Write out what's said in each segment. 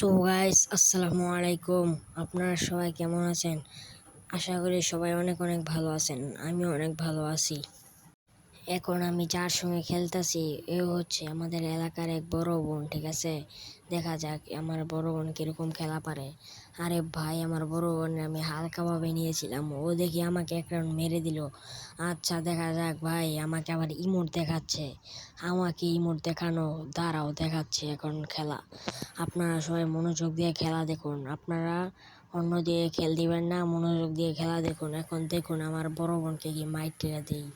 So guys, আসসালামু আলাইকুম। আপনারা সবাই কেমন আছেন? আশা করি সবাই অনেক অনেক ভালো আছেন। আমিও অনেক ভালো আছি। এখন আমি যার সঙ্গে খেলতেছি এ হচ্ছে আমাদের এলাকার এক বড় বোন, ঠিক আছে? দেখা যাক আমার বড় বোন কিরকম খেলা পারে। আরে ভাই, আমার বড় বোন আমি হালকাভাবে নিয়েছিলাম, ও দেখি আমাকে এক রাউন্ড মেরে দিল। আচ্ছা, দেখা যাক ভাই, আমাকে আবার ইমোট দেখাচ্ছে। আমাকে ইমোট দেখানো দাঁড়াও, দেখাচ্ছে এখন খেলা। আপনারা সবাই মনোযোগ দিয়ে খেলা দেখুন। আপনারা অন্য দিয়ে খেল দিবেন না, মনোযোগ দিয়ে খেলা দেখুন। এখন দেখুন আমার বড় বোনকে কি মাইর টেরা দেই।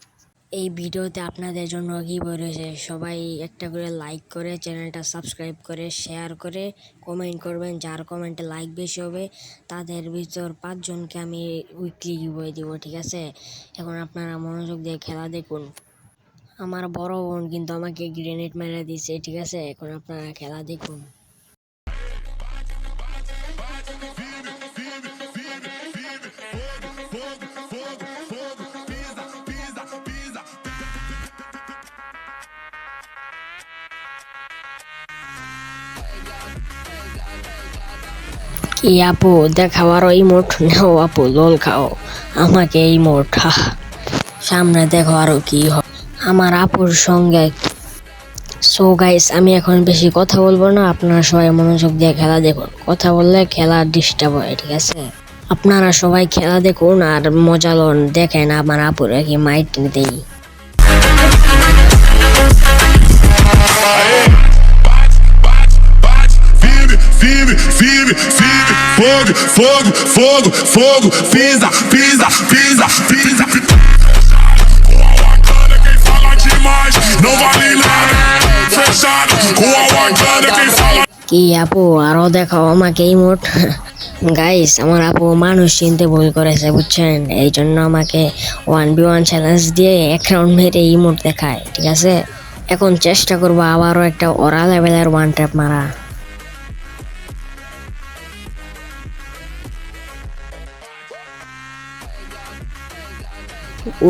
এই ভিডিওতে আপনাদের জন্য কি বই রয়েছে, সবাই একটা করে লাইক করে চ্যানেলটা সাবস্ক্রাইব করে শেয়ার করে কমেন্ট করবেন। যার কমেন্টে লাইক বেশি হবে তাদের ভিতর 5 জনকে আমি উইকলি বই দিব, ঠিক আছে? এখন আপনারা মনোযোগ দিয়ে খেলা দেখুন। আমার বড় বোন কিন্তু আমাকে গ্রেনেড মেরে দিছে, ঠিক আছে? এখন আপনারা খেলা দেখুন। কি আপু, দেখাও আরো ইমোট নাও আপু, লোল খাও আমাকে ইমোট। সামনে দেখো আরো কি হয় আমার আপুর সঙ্গে। সো গাইস, আমি এখন বেশি কথা বলবো না, আপনারা সবাই মনোযোগ দিয়ে খেলা দেখুন। কথা বললে খেলা ডিস্টার্ব হয়, ঠিক আছে? আপনারা সবাই খেলা দেখুন আর মজা লন। দেখেন আমার আপুরে কি মাইট দেই। Firme, fogo, fogo, fogo, fogo, pisa, pisa, pisa, pisa. Com a Wakanda quem fala demais não vale nada. Fechado, com a Wakanda quem fala. কি আপু, আরো দেখাও আমাকে ইমোট। গাইস, আমার আপু মানুষ চিনতে ভুল করেছে, বুঝছেন? এই জন্য আমাকে 1v1 চ্যালেঞ্জ দিয়ে এক রাউন্ড মেরে ইমোট দেখায়, ঠিক আছে? এখন চেষ্টা করবো আবারও একটা ওরা লেভেলের ওয়ান ট্যাপ মারা।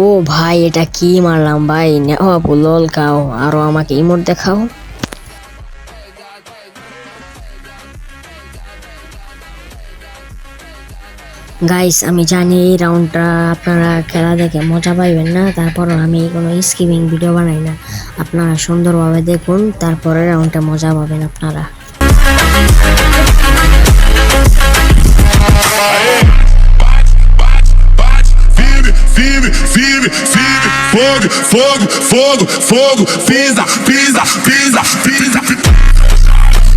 ও ভাই, এটা কি মারলাম ভাই! নেও আপু, লোল খাও, আরো আমাকে ইমোট দেখাও। গাইস, আমি জানি এই রাউন্ডটা আপনারা খেলা দেখে মজা পাইবেন না, তারপরও আমি কোনো স্কিপিং ভিডিও বানাই না। আপনারা সুন্দরভাবে দেখুন, তারপরে রাউন্ডটা মজা পাবেন আপনারা। Firme, firme, firme, fogo, fogo, fogo, fogo, pisa, pisa, pisa, pisa.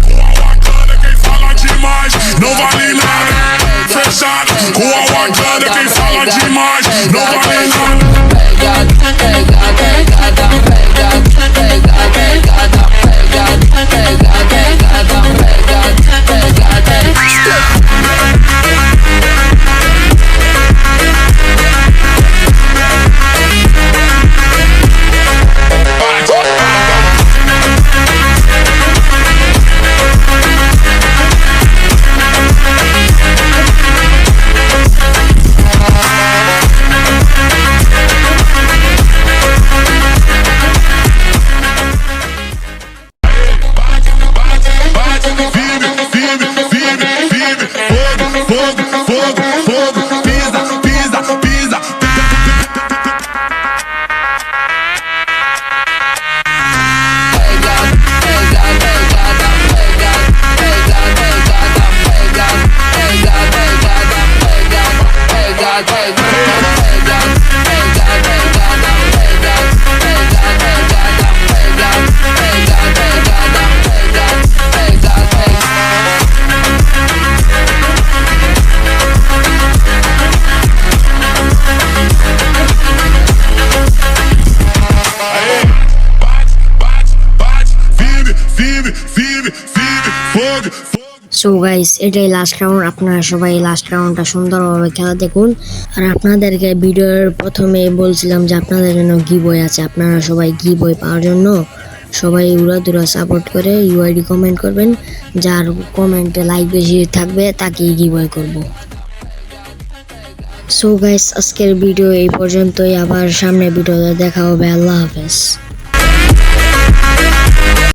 Com a Wakanda quem fala demais não vale nada. Fechado, com a Wakanda quem fala demais não vale nada. Pegada, pegada, pegada, pegada, pegada, pegada, pegada, pegada, pegada, pegada. So guys, এটাই last round. আপনারা সবাই last রাউন্ডটা সুন্দরভাবে খেলা দেখুন। আর আপনাদেরকে ভিডিওর প্রথমে বলছিলাম যে আপনাদের জন্য গিভওয়ে আছে। আপনারা সবাই গিভওয়ে পাওয়ার জন্য সবাই উড়াদুরা সাপোর্ট করে ইউআইডি কমেন্ট করবেন। যার কমেন্টে লাইক বেশি থাকবে তাকেই গিভওয়ে করব। সো গাইস, আজকের ভিডিও এই পর্যন্তই। আবার সামনে ভিডিওতে দেখা হবে। আল্লাহ হাফেজ।